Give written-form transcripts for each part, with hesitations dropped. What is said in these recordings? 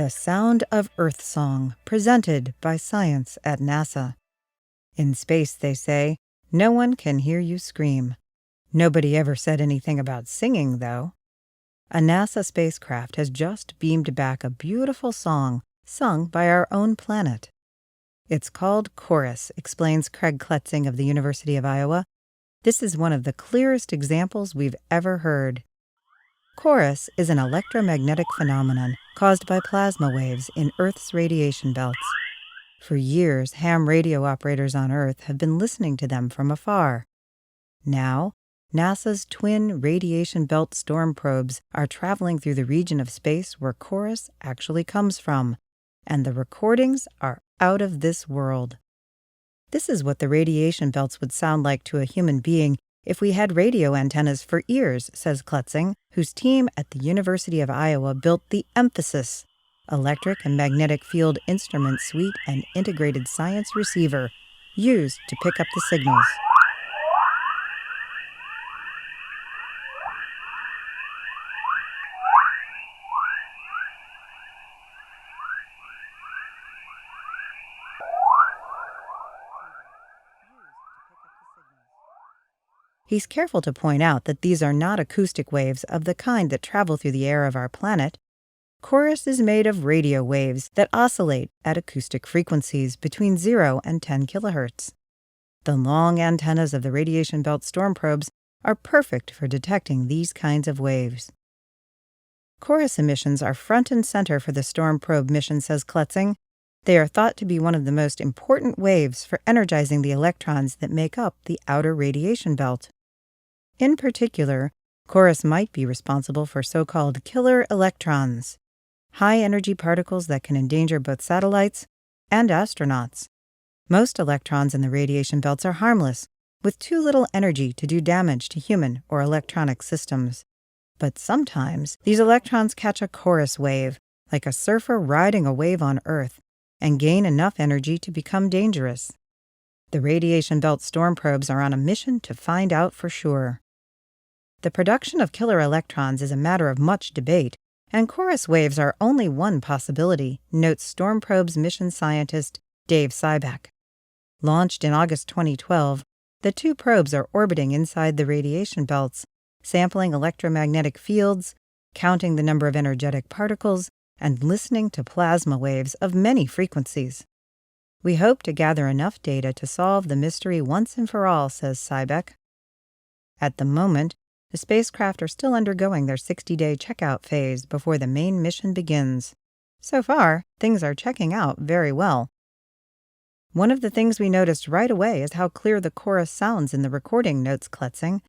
The Sound of Earthsong, presented by Science at NASA. In space, they say, no one can hear you scream. Nobody ever said anything about singing, though. A NASA spacecraft has just beamed back a beautiful song sung by our own planet. It's called Chorus, explains Craig Kletzing of the University of Iowa. This is one of the clearest examples we've ever heard. Chorus is an electromagnetic phenomenon caused by plasma waves in Earth's radiation belts. For years, ham radio operators on Earth have been listening to them from afar. Now, NASA's twin radiation belt storm probes are traveling through the region of space where Chorus actually comes from, and the recordings are out of this world. This is what the radiation belts would sound like to a human being if we had radio antennas for ears, says Kletzing, whose team at the University of Iowa built the Emphasis, electric and magnetic field instrument suite and integrated science receiver, used to pick up the signals. He's careful to point out that these are not acoustic waves of the kind that travel through the air of our planet. Chorus is made of radio waves that oscillate at acoustic frequencies between 0 and 10 kilohertz. The long antennas of the radiation belt storm probes are perfect for detecting these kinds of waves. Chorus emissions are front and center for the storm probe mission, says Kletzing. They are thought to be one of the most important waves for energizing the electrons that make up the outer radiation belt. In particular, Chorus might be responsible for so-called killer electrons, high-energy particles that can endanger both satellites and astronauts. Most electrons in the radiation belts are harmless, with too little energy to do damage to human or electronic systems. But sometimes, these electrons catch a chorus wave, like a surfer riding a wave on Earth, and gain enough energy to become dangerous. The radiation belt storm probes are on a mission to find out for sure. The production of killer electrons is a matter of much debate, and chorus waves are only one possibility, notes Storm Probe's mission scientist Dave Cybeck. Launched in August 2012, the two probes are orbiting inside the radiation belts, sampling electromagnetic fields, counting the number of energetic particles, and listening to plasma waves of many frequencies. We hope to gather enough data to solve the mystery once and for all, says Cybeck. At the moment, the spacecraft are still undergoing their 60-day checkout phase before the main mission begins. So far, things are checking out very well. One of the things we noticed right away is how clear the chorus sounds in the recording, notes Kletzing.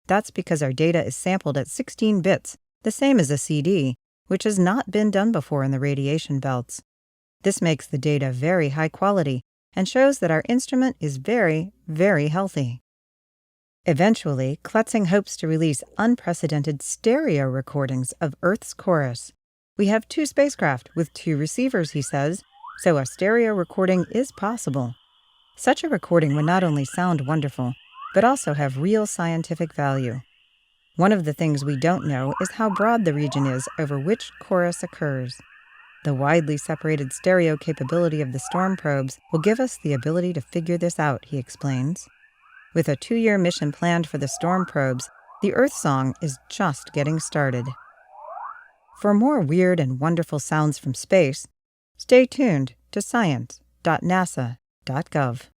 That's because our data is sampled at 16 bits, the same as a CD, which has not been done before in the radiation belts. This makes the data very high quality and shows that our instrument is very, very healthy. Eventually, Kletzing hopes to release unprecedented stereo recordings of Earth's chorus. We have 2 spacecraft with 2 receivers, he says, so a stereo recording is possible. Such a recording would not only sound wonderful, but also have real scientific value. One of the things we don't know is how broad the region is over which chorus occurs. The widely separated stereo capability of the storm probes will give us the ability to figure this out, he explains. With a 2-year mission planned for the storm probes, the Earthsong is just getting started. For more weird and wonderful sounds from space, stay tuned to science.nasa.gov.